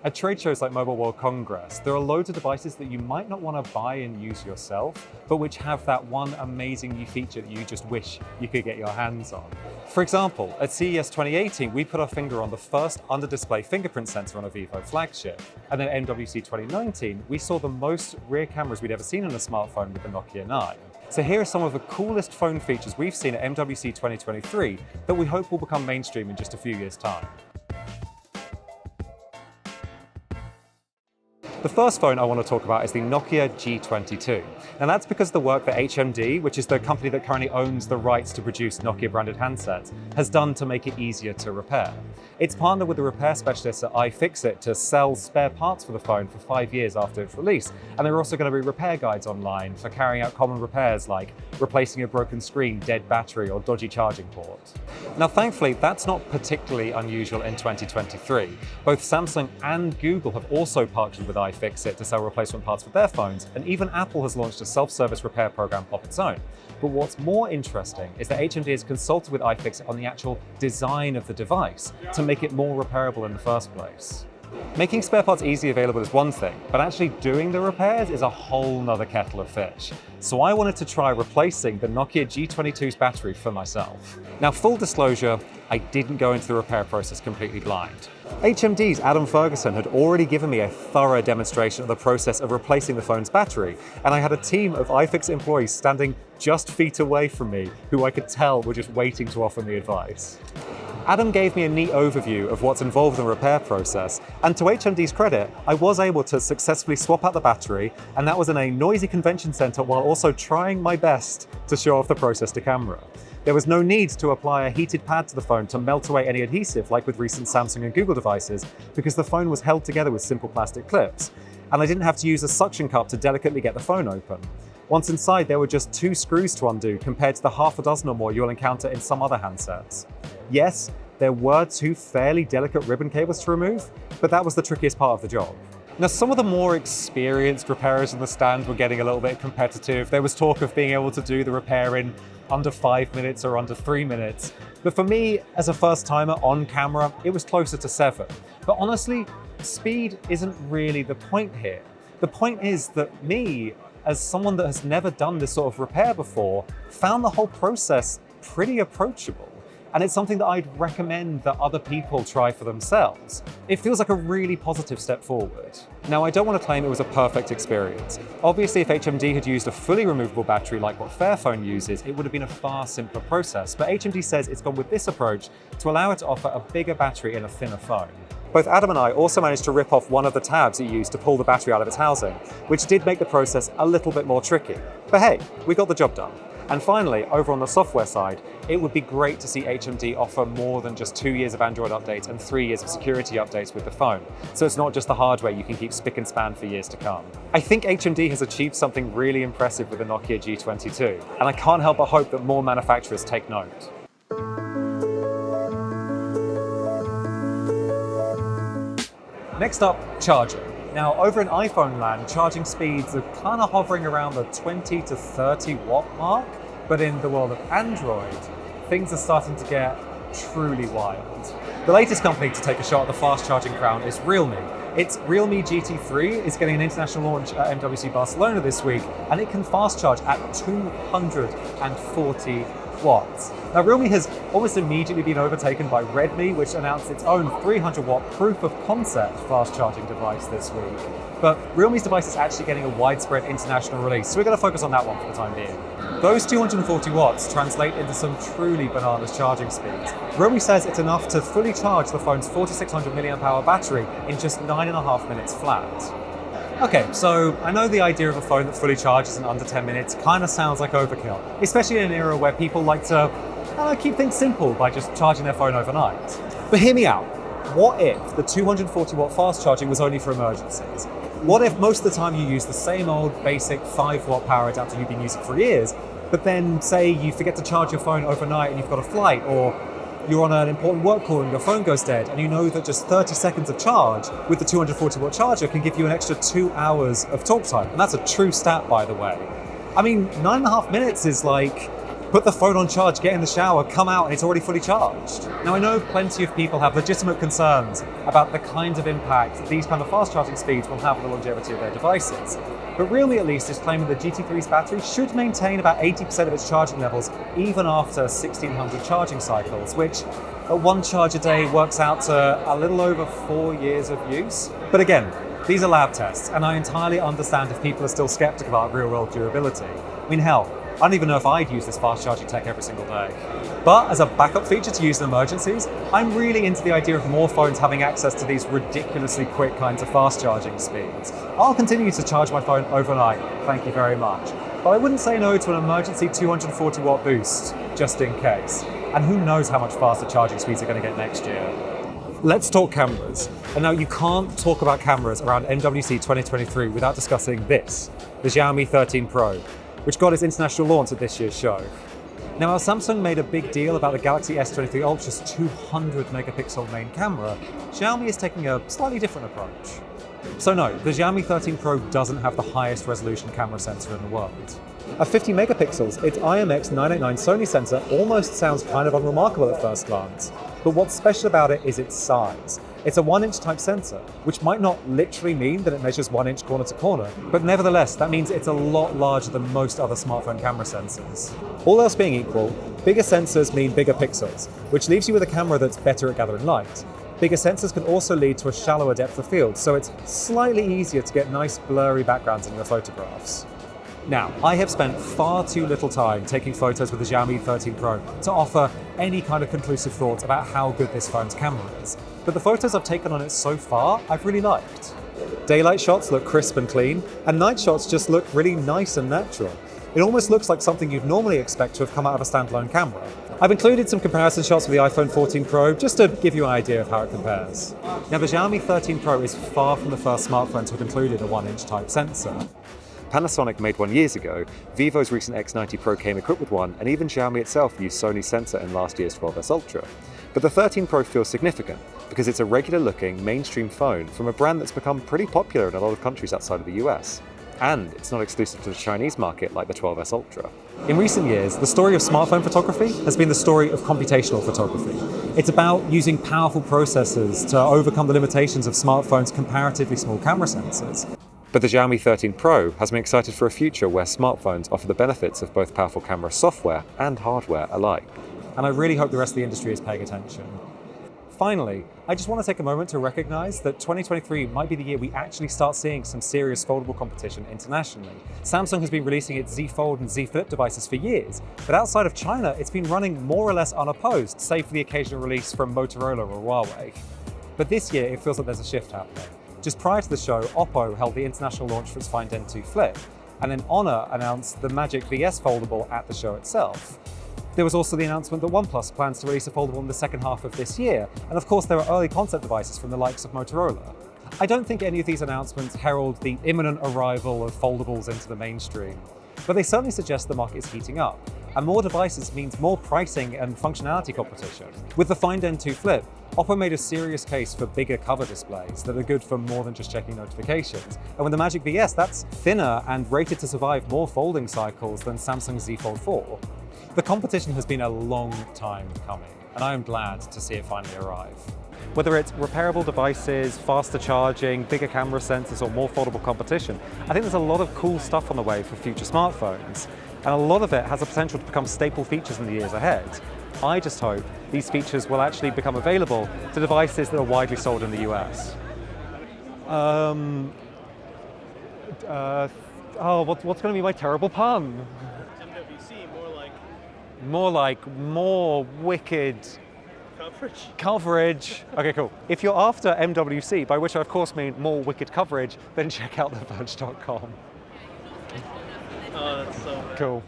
At trade shows like Mobile World Congress, there are loads of devices that you might not want to buy and use yourself, but which have that one amazing new feature that you just wish you could get your hands on. For example, at CES 2018, we put our finger on the first under-display fingerprint sensor on a Vivo flagship. And at MWC 2019, we saw the most rear cameras we'd ever seen on a smartphone with the Nokia 9. So here are some of the coolest phone features we've seen at MWC 2023 that we hope will become mainstream in just a few years' time. The first phone I want to talk about is the Nokia G22. And that's because of the work that HMD, which is the company that currently owns the rights to produce Nokia branded handsets, has done to make it easier to repair. It's partnered with the repair specialists at iFixit to sell spare parts for the phone for 5 years after its release. And there are also going to be repair guides online for carrying out common repairs like replacing a broken screen, dead battery, or dodgy charging port. Now, thankfully, that's not particularly unusual in 2023. Both Samsung and Google have also partnered with iFixit to sell replacement parts for their phones, and even Apple has launched a self-service repair program of its own. But what's more interesting is that HMD has consulted with iFixit on the actual design of the device to make it more repairable in the first place. Making spare parts easily available is one thing, but actually doing the repairs is a whole nother kettle of fish. So I wanted to try replacing the Nokia G22's battery for myself. Now, full disclosure, I didn't go into the repair process completely blind. HMD's Adam Ferguson had already given me a thorough demonstration of the process of replacing the phone's battery, and I had a team of iFixit employees standing just feet away from me who I could tell were just waiting to offer me advice. Adam gave me a neat overview of what's involved in the repair process, and to HMD's credit, I was able to successfully swap out the battery, and that was in a noisy convention center while also trying my best to show off the process to camera. There was no need to apply a heated pad to the phone to melt away any adhesive like with recent Samsung and Google devices, because the phone was held together with simple plastic clips, and I didn't have to use a suction cup to delicately get the phone open. Once inside, there were just 2 screws to undo compared to the half a dozen or more you'll encounter in some other handsets. Yes, there were 2 fairly delicate ribbon cables to remove, but that was the trickiest part of the job. Now, some of the more experienced repairers in the stand were getting a little bit competitive. There was talk of being able to do the repair in under 5 minutes or under 3 minutes. But for me, as a first timer on camera, it was closer to 7. But honestly, speed isn't really the point here. The point is that me, as someone that has never done this sort of repair before, found the whole process pretty approachable. And it's something that I'd recommend that other people try for themselves. It feels like a really positive step forward. Now, I don't want to claim it was a perfect experience. Obviously, if HMD had used a fully removable battery like what Fairphone uses, it would have been a far simpler process. But HMD says it's gone with this approach to allow it to offer a bigger battery in a thinner phone. Both Adam and I also managed to rip off one of the tabs it used to pull the battery out of its housing, which did make the process a little bit more tricky. But hey, we got the job done. And finally, over on the software side, it would be great to see HMD offer more than just 2 years of Android updates and 3 years of security updates with the phone. So it's not just the hardware you can keep spick and span for years to come. I think HMD has achieved something really impressive with the Nokia G22, and I can't help but hope that more manufacturers take note. Next up, charging. Now, over in iPhone land, charging speeds are kind of hovering around the 20 to 30 watt mark, but in the world of Android, things are starting to get truly wild. The latest company to take a shot at the fast charging crown is Realme. Its Realme GT3 is getting an international launch at MWC Barcelona this week, and it can fast charge at 240 watts. Now, Realme has almost immediately been overtaken by Redmi, which announced its own 300 watt proof of concept fast charging device this week. But Realme's device is actually getting a widespread international release, so we're going to focus on that one for the time being. Those 240 watts translate into some truly bananas charging speeds. Realme says it's enough to fully charge the phone's 4600 mAh battery in just 9.5 minutes flat. Okay, so I know the idea of a phone that fully charges in under 10 minutes kind of sounds like overkill, especially in an era where people like to keep things simple by just charging their phone overnight. But hear me out. What if the 240 watt fast charging was only for emergencies? What if most of the time you use the same old basic 5 watt power adapter you've been using for years, but then say you forget to charge your phone overnight and you've got a flight, or you're on an important work call and your phone goes dead, and you know that just 30 seconds of charge with the 240 watt charger can give you an extra 2 hours of talk time. And that's a true stat, by the way. I mean, 9.5 minutes is like Put the phone on charge, get in the shower, come out, and it's already fully charged. Now, I know plenty of people have legitimate concerns about the kind of impact these kind of fast charging speeds will have on the longevity of their devices. But Realme, at least, is claiming the GT3's battery should maintain about 80% of its charging levels even after 1600 charging cycles, which at one charge a day works out to a little over 4 years of use. But again, these are lab tests, and I entirely understand if people are still skeptical about real-world durability. I mean, hell, I don't even know if I'd use this fast charging tech every single day. But as a backup feature to use in emergencies, I'm really into the idea of more phones having access to these ridiculously quick kinds of fast charging speeds. I'll continue to charge my phone overnight, thank you very much. But I wouldn't say no to an emergency 240 watt boost, just in case. And who knows how much faster charging speeds are going to get next year. Let's talk cameras. And now you can't talk about cameras around MWC 2023 without discussing this, the Xiaomi 13 Pro, which got its international launch at this year's show. Now, while Samsung made a big deal about the Galaxy S23 Ultra's 200 megapixel main camera, Xiaomi is taking a slightly different approach. So no, the Xiaomi 13 Pro doesn't have the highest resolution camera sensor in the world. At 50 megapixels, its IMX989 Sony sensor almost sounds kind of unremarkable at first glance. But what's special about it is its size. It's a 1-inch type sensor, which might not literally mean that it measures 1 inch corner to corner, but nevertheless, that means it's a lot larger than most other smartphone camera sensors. All else being equal, bigger sensors mean bigger pixels, which leaves you with a camera that's better at gathering light. Bigger sensors can also lead to a shallower depth of field, so it's slightly easier to get nice blurry backgrounds in your photographs. Now, I have spent far too little time taking photos with the Xiaomi 13 Pro to offer any kind of conclusive thoughts about how good this phone's camera is. But the photos I've taken on it so far, I've really liked. Daylight shots look crisp and clean, and night shots just look really nice and natural. It almost looks like something you'd normally expect to have come out of a standalone camera. I've included some comparison shots with the iPhone 14 Pro just to give you an idea of how it compares. Now, the Xiaomi 13 Pro is far from the first smartphone to have included a 1-inch type sensor. Panasonic made one years ago, Vivo's recent X90 Pro came equipped with one, and even Xiaomi itself used Sony's sensor in last year's 12S Ultra. But the 13 Pro feels significant because it's a regular-looking, mainstream phone from a brand that's become pretty popular in a lot of countries outside of the US. And it's not exclusive to the Chinese market like the 12S Ultra. In recent years, the story of smartphone photography has been the story of computational photography. It's about using powerful processors to overcome the limitations of smartphones' comparatively small camera sensors. But the Xiaomi 13 Pro has me excited for a future where smartphones offer the benefits of both powerful camera software and hardware alike. And I really hope the rest of the industry is paying attention. Finally, I just want to take a moment to recognize that 2023 might be the year we actually start seeing some serious foldable competition internationally. Samsung has been releasing its Z Fold and Z Flip devices for years, but outside of China, it's been running more or less unopposed, save for the occasional release from Motorola or Huawei. But this year, it feels like there's a shift happening. Just prior to the show, Oppo held the international launch for its Find N2 Flip, and then Honor announced the Magic VS foldable at the show itself. There was also the announcement that OnePlus plans to release a foldable in the second half of this year, and of course there are early concept devices from the likes of Motorola. I don't think any of these announcements herald the imminent arrival of foldables into the mainstream, but they certainly suggest the market is heating up, and more devices means more pricing and functionality competition. With the Find N2 Flip, Oppo made a serious case for bigger cover displays that are good for more than just checking notifications. And with the Magic VS, that's thinner and rated to survive more folding cycles than Samsung's Z Fold 4. The competition has been a long time coming, and I am glad to see it finally arrive. Whether it's repairable devices, faster charging, bigger camera sensors, or more foldable competition, I think there's a lot of cool stuff on the way for future smartphones. And a lot of it has the potential to become staple features in the years ahead. I just hope these features will actually become available to devices that are widely sold in the US. What's going to be my terrible pun? MWC, more wicked coverage. Okay, cool. If you're after MWC, by which I of course mean more wicked coverage, then check out theverge.com. Oh, that's so bad. Cool.